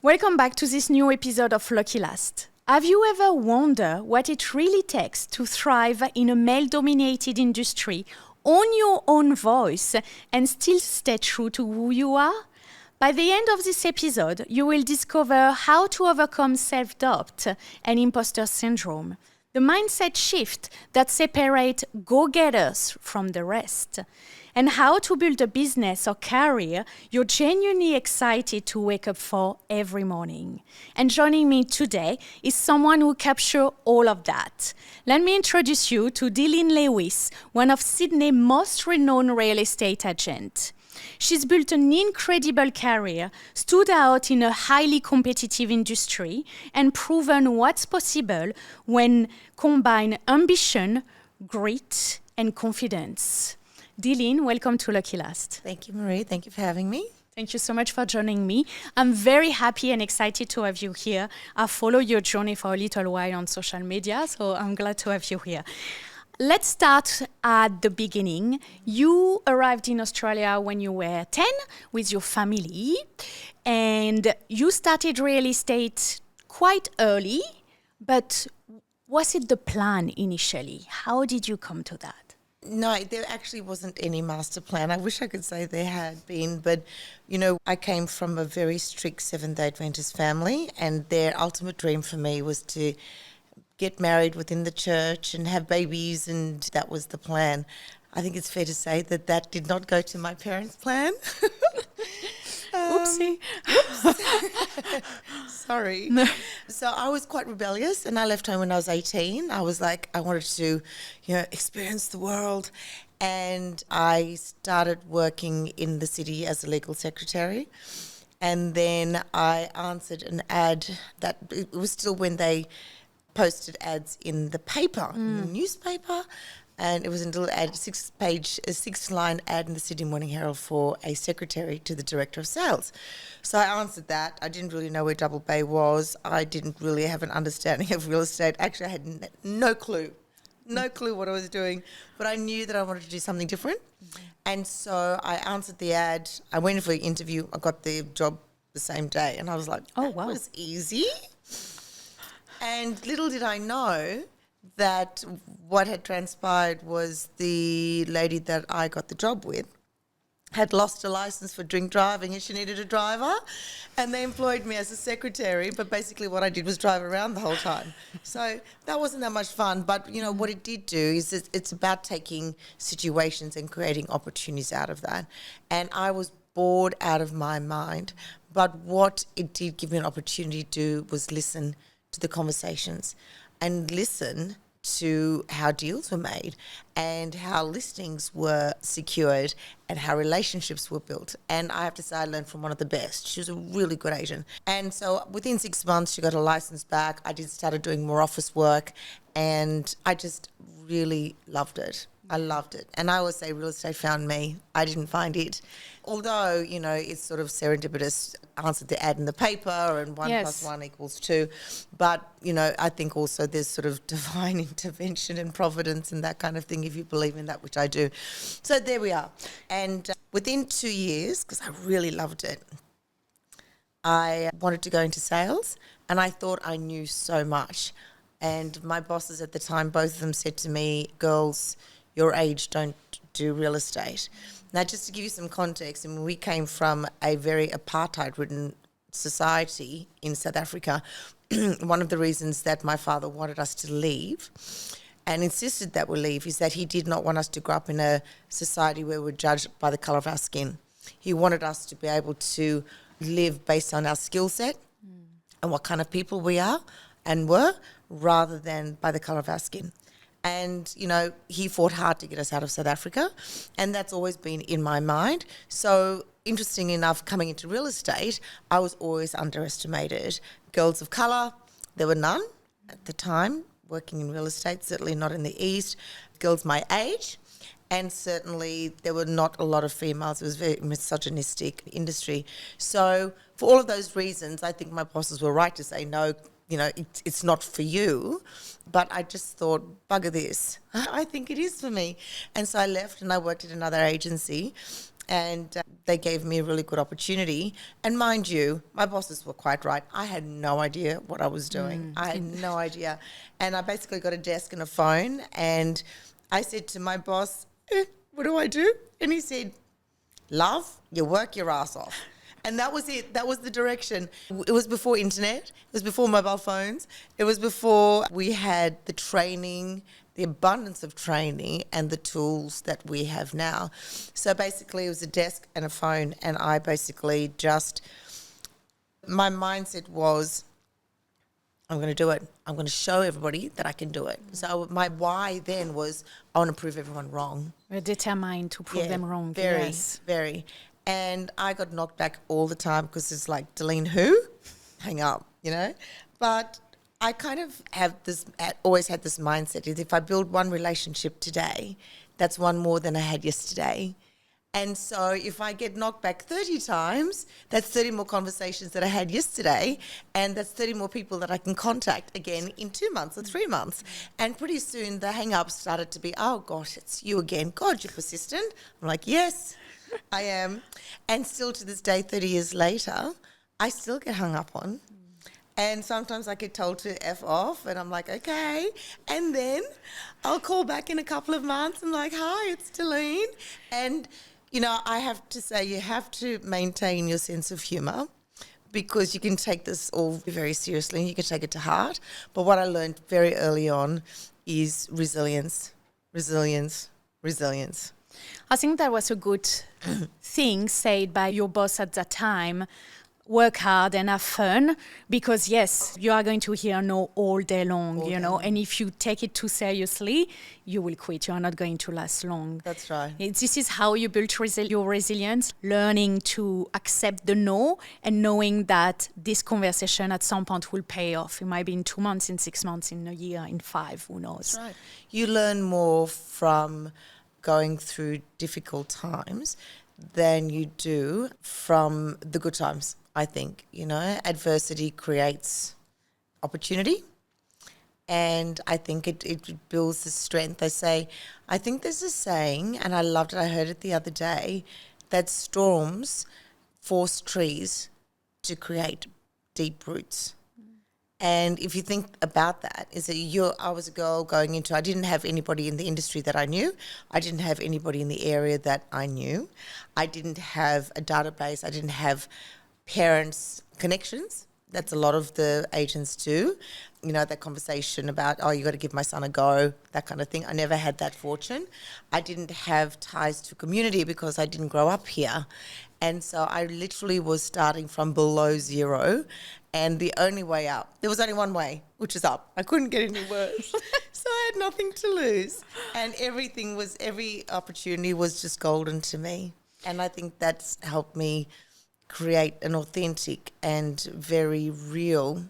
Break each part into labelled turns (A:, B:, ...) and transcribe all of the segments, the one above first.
A: Welcome back to this new episode of Lucky Last. Have you ever wondered what it really takes to thrive in a male-dominated industry, own your own voice, and still stay true to who you are? By the end of this episode, you will discover how to overcome self-doubt and imposter syndrome, the mindset shift that separates go-getters from the rest, and how to build a business or career you're genuinely excited to wake up for every morning. And joining me today is someone who captures all of that. Let me introduce you to Dylan Lewis, one of Sydney's most renowned real estate agents. She's built an incredible career, stood out in a highly competitive industry, and proven what's possible when combine ambition, grit, and confidence. Dylan, welcome to Lucky Last.
B: Thank you, Marie. Thank you for having me.
A: Thank you so much for joining me. I'm very happy and excited to have you here. I follow your journey for a little while on social media, so I'm glad to have you here. Let's start at the beginning. You arrived in Australia when you were 10 with your family, and you started real estate quite early, but was it the plan initially? How did you come to that?
B: No, there actually wasn't any master plan. I wish I could say there had been, but, you know, I came from a very strict Seventh-day Adventist family, and their ultimate dream for me was to get married within the church and have babies, and that was the plan. I think it's fair to say that that did not go to my parents' plan.
A: Oopsie.
B: Sorry.
A: No.
B: So I was quite rebellious, and I left home when I was 18. I was like, I wanted to, experience the world. And I started working in the city as a legal secretary. And then I answered an ad that it was still when they posted ads in the paper, in the newspaper. And it was a little ad, a six-line ad in the Sydney Morning Herald for a secretary to the director of sales. So I answered that. I didn't really know where Double Bay was. I didn't really have an understanding of real estate. Actually, I had no clue what I was doing. But I knew that I wanted to do something different. Mm-hmm. And so I answered the ad. I went for an interview. I got the job the same day. And I was like,
A: oh, wow.
B: That was easy. And little did I know that what had transpired was the lady that I got the job with had lost a license for drink driving, and she needed a driver, and they employed me as a secretary, but basically what I did was drive around the whole time. So that wasn't that much fun, but what it did do is it's about taking situations and creating opportunities out of that. And I was bored out of my mind, but what it did give me an opportunity to do was listen to the conversations and listen to how deals were made and how listings were secured and how relationships were built. And I have to say I learned from one of the best. She was a really good agent. And so within 6 months she got her license back. I started doing more office work, and I just really loved it. I loved it. And I always say real estate found me. I didn't find it. Although, it's sort of serendipitous. Answered the ad in the paper, and 1 plus 1 equals 2. But, I think also there's sort of divine intervention and providence and that kind of thing, if you believe in that, which I do. So there we are. And within 2 years, because I really loved it, I wanted to go into sales, and I thought I knew so much. And my bosses at the time, both of them said to me, girls, your age, don't do real estate. Now, just to give you some context, we came from a very apartheid-ridden society in South Africa. One of the reasons that my father wanted us to leave and insisted that we leave is that he did not want us to grow up in a society where we're judged by the colour of our skin. He wanted us to be able to live based on our skill set and what kind of people we are and were, rather than by the colour of our skin. And, he fought hard to get us out of South Africa, and that's always been in my mind. So, interesting enough, coming into real estate, I was always underestimated. Girls of colour, there were none at the time working in real estate, certainly not in the East. Girls my age, and certainly there were not a lot of females. It was a very misogynistic industry. So, for all of those reasons, I think my bosses were right to say no. It's not for you. But I just thought, bugger this. I think it is for me. And so I left and I worked at another agency. And they gave me a really good opportunity. And mind you, my bosses were quite right. I had no idea what I was doing. I had no idea. And I basically got a desk and a phone, and I said to my boss, what do I do? And he said, love, you work your ass off. And that was it. That was the direction. It was before internet. It was before mobile phones. It was before we had the training, the abundance of training and the tools that we have now. So basically it was a desk and a phone, and I basically just, my mindset was, I'm going to do it. I'm going to show everybody that I can do it. So my why then was, I want to prove everyone wrong.
A: We're determined to prove them wrong.
B: Very,
A: Yes.
B: very. And I got knocked back all the time because it's like, Delene who? Hang up, you know? But I kind of have this, always had this mindset is if I build one relationship today, that's one more than I had yesterday. And so if I get knocked back 30 times, that's 30 more conversations that I had yesterday, and that's 30 more people that I can contact again in 2 months or 3 months. And pretty soon the hang-ups started to be, oh, gosh, it's you again. God, you're persistent. I'm like, yes, I am. And still to this day, 30 years later, I still get hung up on. And sometimes I get told to F off, and I'm like, okay. And then I'll call back in a couple of months. I'm like, hi, it's Delene. And, you know, I have to say you have to maintain your sense of humour, because you can take this all very seriously and you can take it to heart. But what I learned very early on is resilience, resilience, resilience.
A: I think that was a good thing said by your boss at that time. Work hard and have fun, because yes, you are going to hear no all day long, you know, and if you take it too seriously, you will quit. You are not going to last long.
B: That's right.
A: This is how you build your resilience, learning to accept the no and knowing that this conversation at some point will pay off. It might be in 2 months, in 6 months, in a year, in 5, who knows.
B: That's right. You learn more from going through difficult times than you do from the good times. I think, you know, adversity creates opportunity, and I think it builds the strength. I think there's a saying, and I loved it, I heard it the other day, that storms force trees to create deep roots. And if you think about that, is that I was a girl going into, I didn't have anybody in the industry that I knew. I didn't have anybody in the area that I knew. I didn't have a database. I didn't have parents' connections. That's a lot of the agents do. You know, that conversation about, oh, you got to give my son a go, that kind of thing. I never had that fortune. I didn't have ties to community because I didn't grow up here. And so I literally was starting from below zero, and the only way up, there was only one way, which is up. I couldn't get any worse. So I had nothing to lose. And every opportunity was just golden to me. And I think that's helped me create an authentic and very real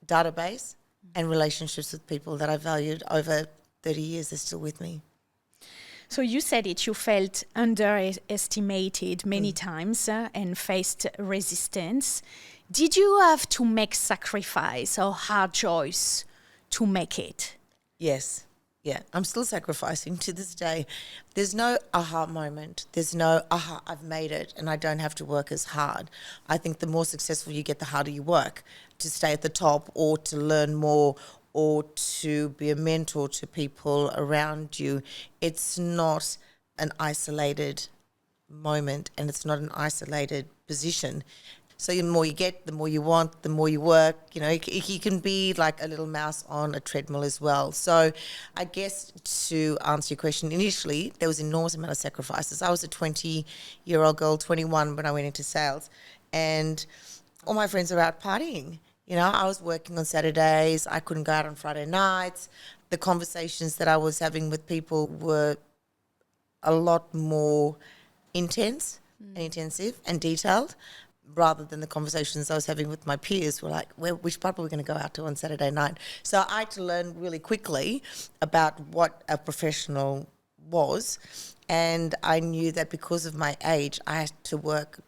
B: database and relationships with people that I valued over 30 years. They're still with me.
A: So you said it, you felt underestimated many times and faced resistance. Did you have to make sacrifice or hard choice to make it?
B: Yes. Yeah, I'm still sacrificing to this day. There's no aha moment. There's no aha, I've made it and I don't have to work as hard. I think the more successful you get, the harder you work to stay at the top or to learn more or to be a mentor to people around you. It's not an isolated moment and it's not an isolated position. So the more you get, the more you want, the more you work. You know, you can be like a little mouse on a treadmill as well. So I guess to answer your question, initially there was an enormous amount of sacrifices. I was a 20-year-old girl, 21 when I went into sales, and all my friends were out partying. You know, I was working on Saturdays. I couldn't go out on Friday nights. The conversations that I was having with people were a lot more intense and intensive and detailed, rather than the conversations I was having with my peers were like, which pub are we going to go out to on Saturday night? So I had to learn really quickly about what a professional was, and I knew that because of my age, I had to work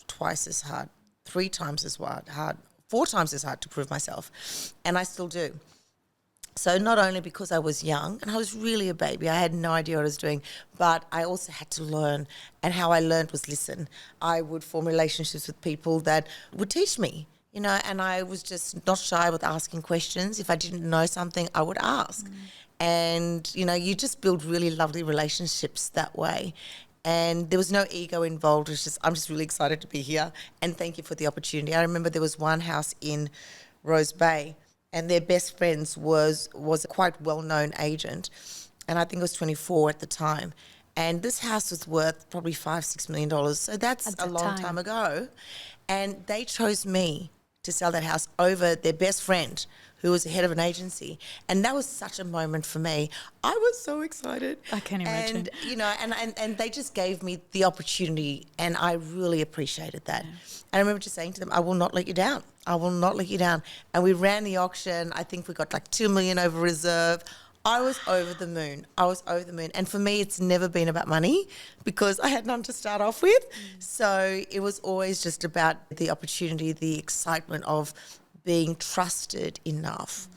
B: twice as hard, 3 times as hard, 4 times as hard to prove myself, and I still do. So not only because I was young and I was really a baby, I had no idea what I was doing, but I also had to learn. And how I learned was listen. I would form relationships with people that would teach me, and I was just not shy with asking questions. If I didn't know something, I would ask. And, you just build really lovely relationships that way. And there was no ego involved. It was just, I'm just really excited to be here. And thank you for the opportunity. I remember there was one house in Rose Bay, and their best friends was a quite well-known agent, and I think it was 24 at the time. And this house was worth probably $5-6 million. So that's a long time ago. And they chose me to sell that house over their best friend, who was the head of an agency. And that was such a moment for me. I was so excited.
A: I can imagine.
B: And they just gave me the opportunity, and I really appreciated that. Yeah. And I remember just saying to them, I will not let you down. I will not let you down. And we ran the auction. I think we got like $2 million over reserve. I was over the moon. And for me, it's never been about money because I had none to start off with. So it was always just about the opportunity, the excitement of being trusted enough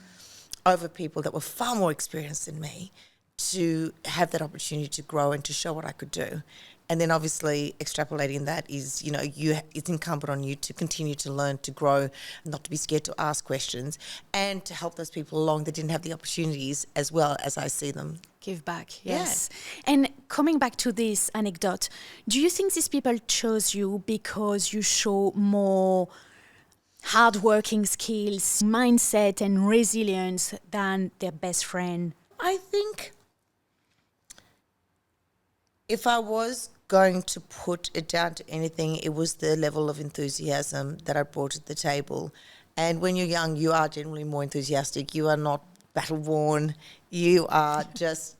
B: over people that were far more experienced than me to have that opportunity to grow and to show what I could do. And then obviously extrapolating that is, it's incumbent on you to continue to learn, to grow, not to be scared to ask questions, and to help those people along that didn't have the opportunities as well as I see them.
A: Give back, yes. Yeah. And coming back to this anecdote, do you think these people chose you because you show more hardworking skills, mindset and resilience than their best friend?
B: I think if I was going to put it down to anything, it was the level of enthusiasm that I brought to the table. And when you're young, you are generally more enthusiastic. You are not battle-worn. You are just,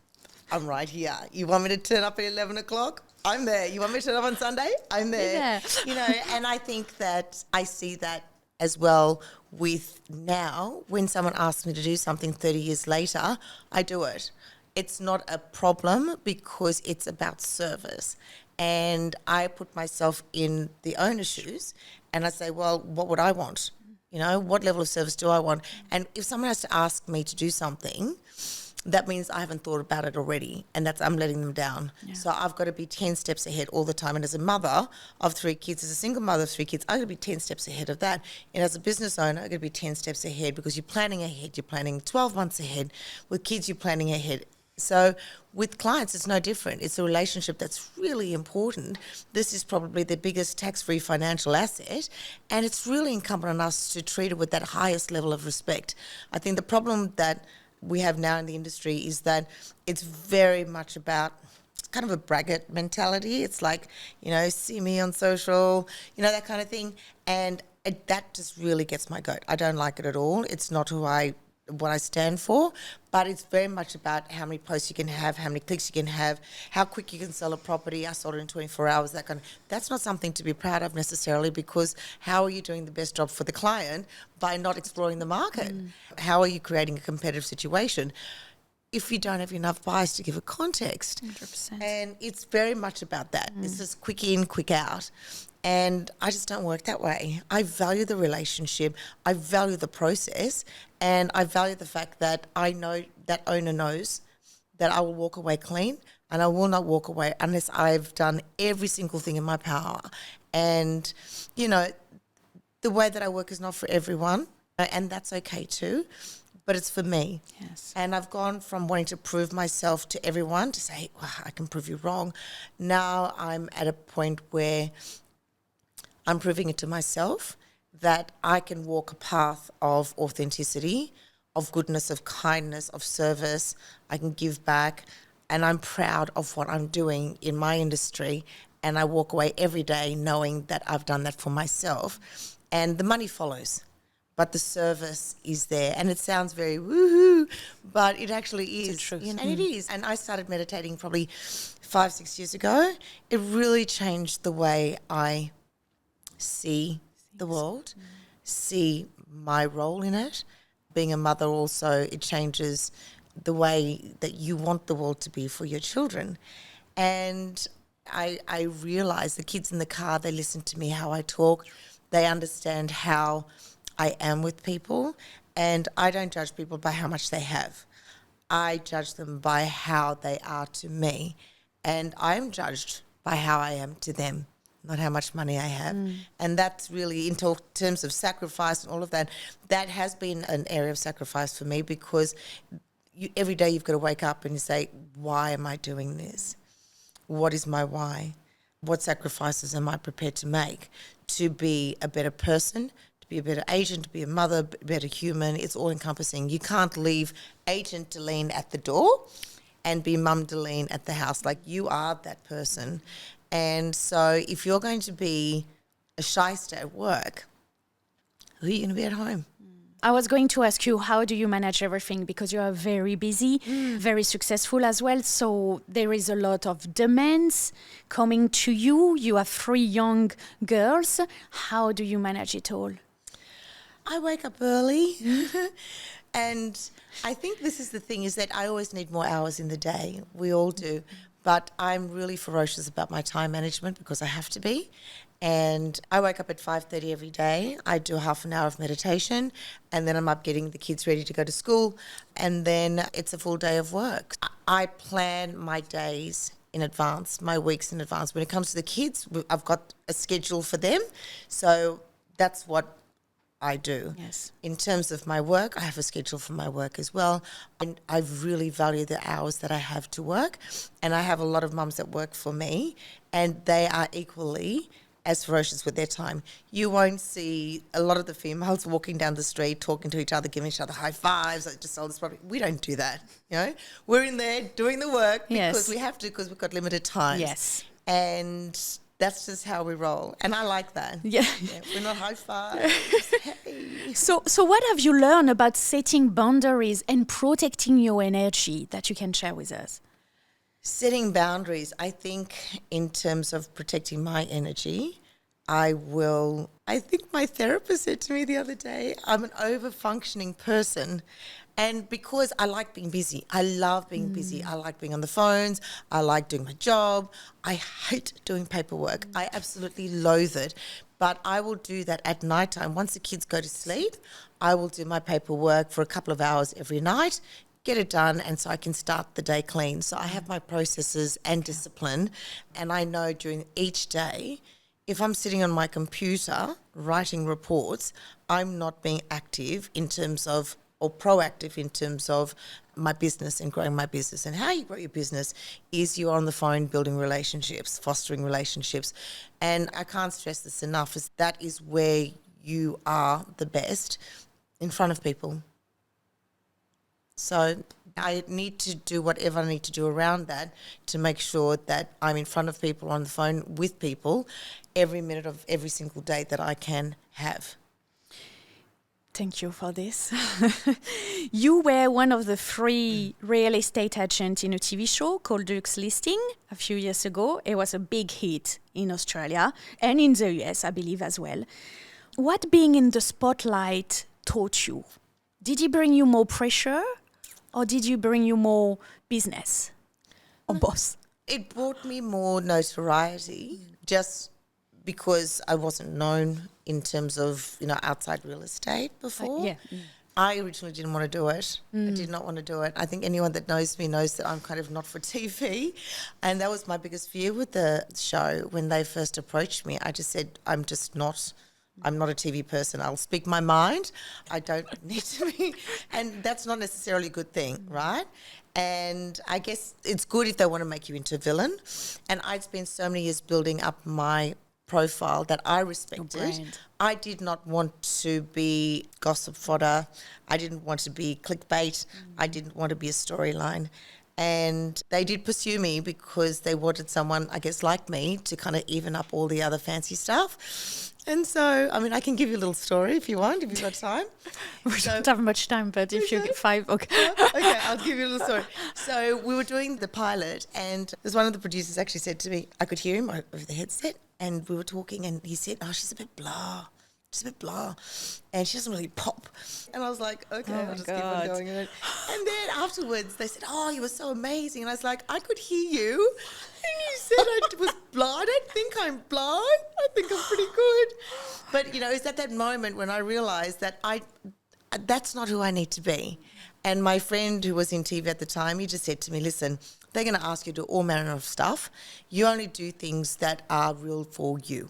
B: I'm right here. You want me to turn up at 11 o'clock? I'm there. You want me to turn up on Sunday? I'm there. Yeah. And I think that I see that as well with now, when someone asks me to do something 30 years later, I do it. It's not a problem because it's about service. And I put myself in the owner's shoes and I say, well, what would I want? What level of service do I want? And if someone has to ask me to do something, that means I haven't thought about it already, and I'm letting them down. Yeah. So I've got to be 10 steps ahead all the time. And as a mother of 3 kids, as a single mother of 3 kids, I've got to be 10 steps ahead of that. And as a business owner, I've got to be 10 steps ahead because you're planning ahead. You're planning 12 months ahead. With kids, you're planning ahead. So with clients, it's no different. It's a relationship that's really important. This is probably the biggest tax-free financial asset, and it's really incumbent on us to treat it with that highest level of respect. I think the problem that we have now in the industry is that it's very much about, it's kind of a braggart mentality. It's like, see me on social, that kind of thing. And that just really gets my goat. I don't like it at all. It's not what I stand for, but it's very much about how many posts you can have, how many clicks you can have, how quick you can sell a property. I sold it in 24 hours, that's not something to be proud of necessarily, because how are you doing the best job for the client by not exploring the market? How are you creating a competitive situation if you don't have enough buyers to give a context?
A: 100%.
B: And it's very much about that. It's just quick in, quick out. And I just don't work that way. I value the relationship. I value the process. And I value the fact that I know that owner knows that I will walk away clean, and I will not walk away unless I've done every single thing in my power. And, the way that I work is not for everyone, and that's okay too, but it's for me.
A: Yes.
B: And I've gone from wanting to prove myself to everyone to say, well, I can prove you wrong. Now I'm at a point where I'm proving it to myself that I can walk a path of authenticity, of goodness, of kindness, of service. I can give back, and I'm proud of what I'm doing in my industry, and I walk away every day knowing that I've done that for myself. And the money follows, but the service is there. And it sounds very woohoo, but it actually is.
A: It's the truth.
B: And it is. And I started meditating probably 5-6 years ago. It really changed the way I see the world, see my role in it. Being a mother also, it changes the way that you want the world to be for your children. And I realise the kids in the car, they listen to me, how I talk. They understand how I am with people. And I don't judge people by how much they have. I judge them by how they are to me. And I'm judged by how I am to them, not how much money I have. And that's really, in terms of sacrifice and all of that, that has been an area of sacrifice for me, because every day you've got to wake up and you say, why am I doing this? What is my why? What sacrifices am I prepared to make to be a better person, to be a better agent, to be a mother, a better human? It's all encompassing. You can't leave Agent Delene at the door and be Mum Delene at the house. Like, you are that person. And so if you're going to be a shyster at work, who are you going to be at home?
A: I was going to ask you, how do you manage everything? Because you are very busy, very successful as well. So there is a lot of demands coming to you. You have 3 young girls. How do you manage it all?
B: I wake up early. And I think this is the thing, is that I always need more hours in the day. We all do. But I'm really ferocious about my time management, because I have to be. And I wake up at 5:30 every day. I do half an hour of meditation, and then I'm up getting the kids ready to go to school. And then it's a full day of work. I plan my days in advance, my weeks in advance. When it comes to the kids, I've got a schedule for them. So that's what I do.
A: Yes.
B: In terms of my work, I have a schedule for my work as well. And I really value the hours that I have to work. And I have a lot of mums that work for me, and they are equally as ferocious with their time. You won't see a lot of the females walking down the street, talking to each other, giving each other high fives, like, just sold this property. We don't do that. We're in there doing the work because we have to, because we've got limited time.
A: Yes.
B: And that's just how we roll. And I like that.
A: Yeah.
B: We're not high fives. Hey.
A: So what have you learned about setting boundaries and protecting your energy that you can share with us?
B: Setting boundaries, I think, in terms of protecting my energy, I think my therapist said to me the other day, I'm an over-functioning person. And because I like being busy, I love being busy. I like being on the phones. I like doing my job. I hate doing paperwork. I absolutely loathe it. But I will do that at nighttime. Once the kids go to sleep, I will do my paperwork for a couple of hours every night, get it done, and so I can start the day clean. So I have my processes and discipline, and I know during each day, if I'm sitting on my computer writing reports, I'm not being active in terms of, or proactive in terms of, my business and growing my business. And how you grow your business is you're on the phone building relationships, fostering relationships. And I can't stress this enough, is that is where you are the best, in front of people. So I need to do whatever I need to do around that to make sure that I'm in front of people, on the phone with people, every minute of every single day that I can have.
A: Thank you for this. You were one of the 3 real estate agents in a TV show called Dukes Listing a few years ago. It was a big hit in Australia and in the US, I believe, as well. What being in the spotlight taught you? Did it bring you more pressure, or did you bring you more business or boss?
B: It brought me more notoriety, just because I wasn't known in terms of, outside real estate before. I originally didn't want to do it. I did not want to do it. I think anyone that knows me knows that I'm kind of not for TV. And that was my biggest fear with the show. When they first approached me, I just said, I'm not a TV person. I'll speak my mind. I don't need to be. And that's not necessarily a good thing, right? And I guess it's good if they want to make you into a villain. And I'd spent so many years building up my profile that I respected. I did not want to be gossip fodder. I didn't want to be clickbait. I didn't want to be a storyline. And they did pursue me because they wanted someone, I guess, like me to kind of even up all the other fancy stuff. And so, I can give you a little story if you want, if you've got time.
A: We don't have much time, but if you get 5, okay.
B: Okay, I'll give you a little story. So we were doing the pilot, and there's one of the producers actually said to me, I could hear him over the headset, and we were talking, and he said, she's a bit blah. She's a bit blah. And she doesn't really pop. And I was like, okay, I'll just keep on going. And then afterwards, they said, you were so amazing. And I was like, I could hear you. And you said I was blind. I don't think I'm blind. I think I'm pretty good. But, it's at that moment when I realised that that's not who I need to be. And my friend who was in TV at the time, he just said to me, listen, they're going to ask you to do all manner of stuff. You only do things that are real for you.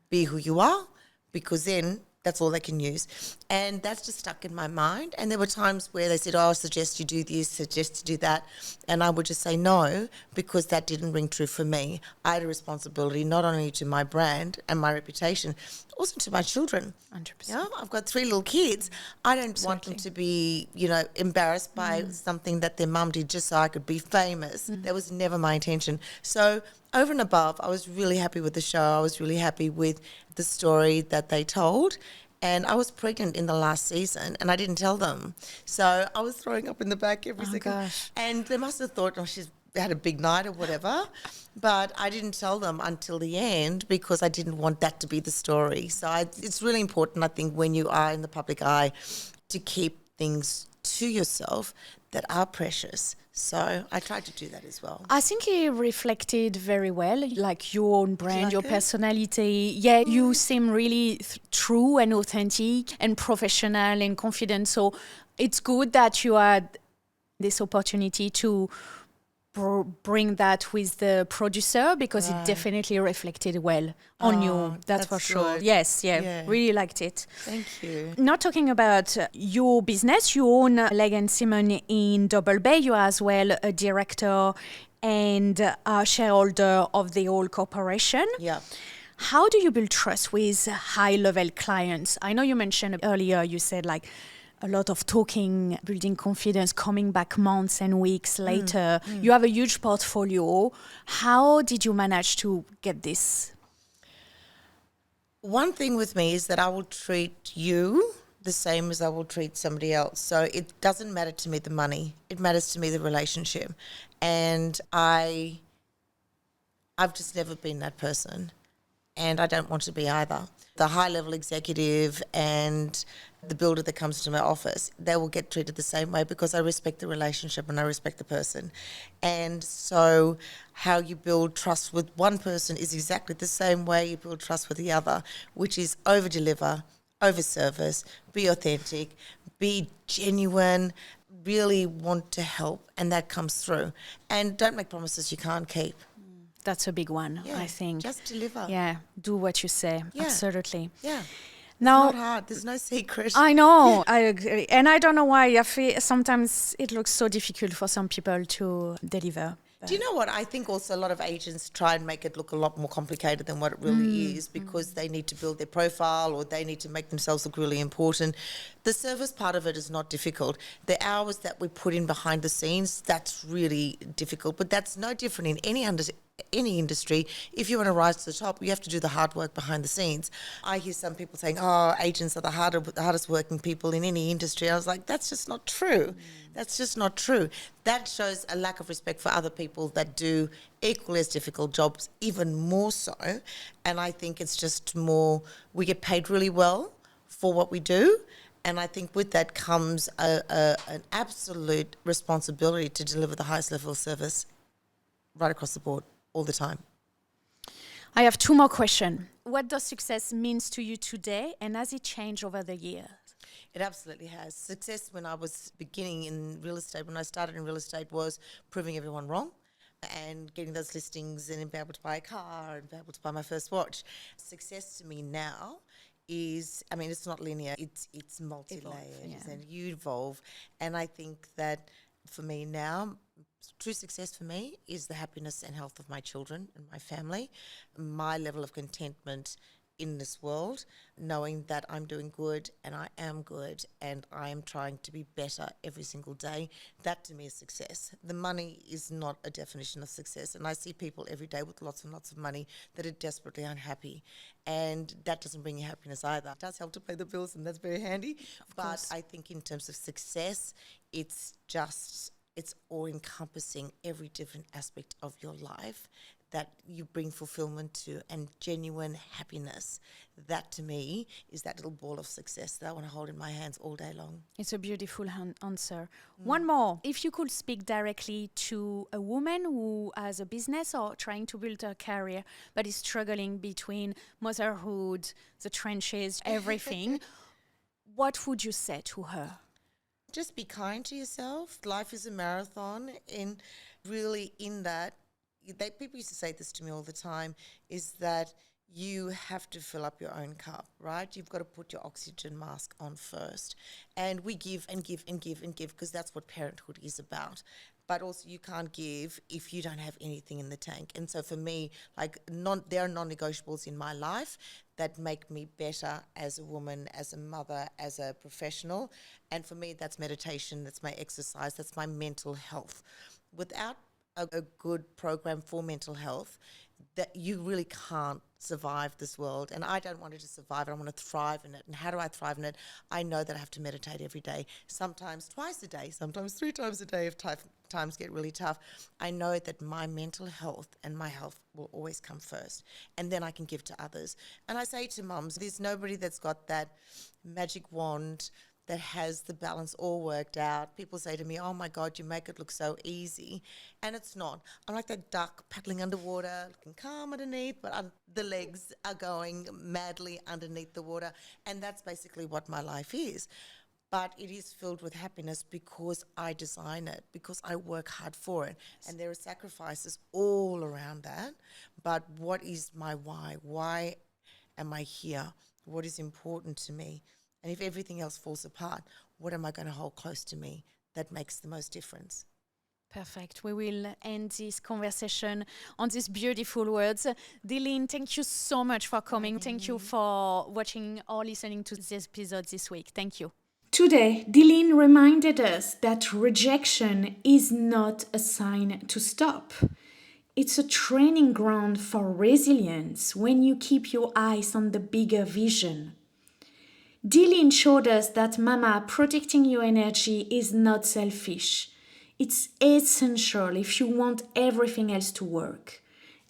B: Be who you are, because then that's all they can use. And that's just stuck in my mind. And there were times where they said, oh, I suggest you do this, suggest you do that. And I would just say no, because that didn't ring true for me. I had a responsibility not only to my brand and my reputation, also to my children.
A: 100%.
B: Yeah, I've got 3 little kids. I don't want them to be, embarrassed by something that their mum did just so I could be famous. That was never my intention. So over and above, I was really happy with the show. I was really happy with the story that they told. And I was pregnant in the last season and I didn't tell them. So I was throwing up in the back every second.
A: Gosh.
B: And they must have thought, oh, she's had a big night or whatever. But I didn't tell them until the end because I didn't want that to be the story. So it's really important, I think, when you are in the public eye to keep things to yourself that are precious. So I tried to do that as well.
A: I think it reflected very well, like your own brand, your
B: it?
A: personality. Yeah, you seem really true and authentic and professional and confident. So it's good that you had this opportunity to bring that with the producer because it definitely reflected well on you. That's for sure.
B: good.
A: Yes, yeah, really liked it.
B: Thank you.
A: Not talking about your business, you own Leg & Simon in Double Bay. You are as well a director and a shareholder of the whole corporation.
B: Yeah.
A: How do you build trust with high-level clients? I know you mentioned earlier, you said like a lot of talking, building confidence, coming back months and weeks later. You have a huge portfolio. How did you manage to get this?
B: One thing with me is that I will treat you the same as I will treat somebody else. So it doesn't matter to me the money. It matters to me the relationship. And I've just never been that person. And I don't want to be either. The high-level executive and the builder that comes to my office, they will get treated the same way because I respect the relationship and I respect the person. And so how you build trust with one person is exactly the same way you build trust with the other, which is over-deliver, over-service, be authentic, be genuine, really want to help, and that comes through. And don't make promises you can't keep.
A: That's a big one, I think.
B: Just deliver.
A: Yeah, do what you say.
B: Yeah.
A: Absolutely.
B: Yeah.
A: Now,
B: It's not hard. There's no secret.
A: I know, I agree. And I don't know why. I feel sometimes it looks so difficult for some people to deliver.
B: Do you know what? I think also a lot of agents try and make it look a lot more complicated than what it really is because they need to build their profile or they need to make themselves look really important. The service part of it is not difficult. The hours that we put in behind the scenes, that's really difficult. But that's no different in any industry. If you want to rise to the top, you have to do the hard work behind the scenes. I hear some people saying, oh, agents are the hardest working people in any industry. I was like, that's just not true. That's just not true. That shows a lack of respect for other people that do equally as difficult jobs, even more so. And I think it's just more, we get paid really well for what we do. And I think with that comes an absolute responsibility to deliver the highest level of service right across the board all the time.
A: I have 2 more questions. What does success means to you today and has it changed over the years?
B: It absolutely has. Success when I was beginning in real estate, when I started in real estate, was proving everyone wrong and getting those listings and being able to buy a car and be able to buy my first watch. Success to me now is, I mean, it's not linear. It's multi-layered and you evolve. And I think that for me now, true success for me is the happiness and health of my children and my family, my level of contentment in this world, knowing that I'm doing good and I am good and I am trying to be better every single day. That to me is success. The money is not a definition of success. And I see people every day with lots and lots of money that are desperately unhappy. And that doesn't bring you happiness either. It does help to pay the bills and that's very handy. But I think in terms of success, it's all-encompassing every different aspect of your life that you bring fulfillment to and genuine happiness. That to me is that little ball of success that I want to hold in my hands all day long.
A: It's a beautiful answer. One more. If you could speak directly to a woman who has a business or trying to build a career but is struggling between motherhood, the trenches, everything, what would you say to her?
B: Just be kind to yourself. Life is a marathon, and really in that, people used to say this to me all the time, is that you have to fill up your own cup, right? You've got to put your oxygen mask on first. And we give and give and give and give because that's what parenthood is about. But also you can't give if you don't have anything in the tank. And so for me, there are non-negotiables in my life that make me better as a woman, as a mother, as a professional. And for me, that's meditation, that's my exercise, that's my mental health. Without a good program for mental health, that you really can't survive this world. And I don't want it to survive. I want to thrive in it. And how do I thrive in it? I know that I have to meditate every day, sometimes twice a day, sometimes 3 times a day if times get really tough. I know that my mental health and my health will always come first, and then I can give to others. And I say to mums, there's nobody that's got that magic wand that has the balance all worked out. People say to me, oh my God, you make it look so easy. And it's not. I'm like that duck paddling underwater, looking calm underneath, but the legs are going madly underneath the water. And that's basically what my life is. But it is filled with happiness because I design it, because I work hard for it. And there are sacrifices all around that. But what is my why? Why am I here? What is important to me? And if everything else falls apart, what am I going to hold close to me that makes the most difference?
A: Perfect. We will end this conversation on these beautiful words. Deline, thank you so much for coming. Thank you for watching or listening to this episode this week. Thank you. Today, Deline reminded us that rejection is not a sign to stop. It's a training ground for resilience when you keep your eyes on the bigger vision. Deline showed us that Mama, protecting your energy is not selfish. It's essential if you want everything else to work.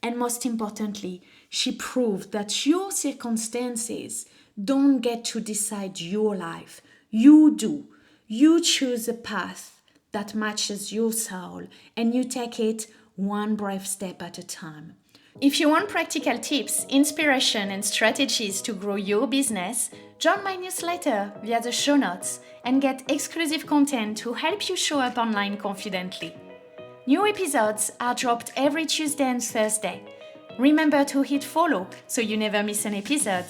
A: And most importantly, she proved that your circumstances don't get to decide your life. You do. You choose a path that matches your soul and you take it one brave step at a time. If you want practical tips, inspiration, and strategies to grow your business, join my newsletter via the show notes and get exclusive content to help you show up online confidently. New episodes are dropped every Tuesday and Thursday. Remember to hit follow so you never miss an episode.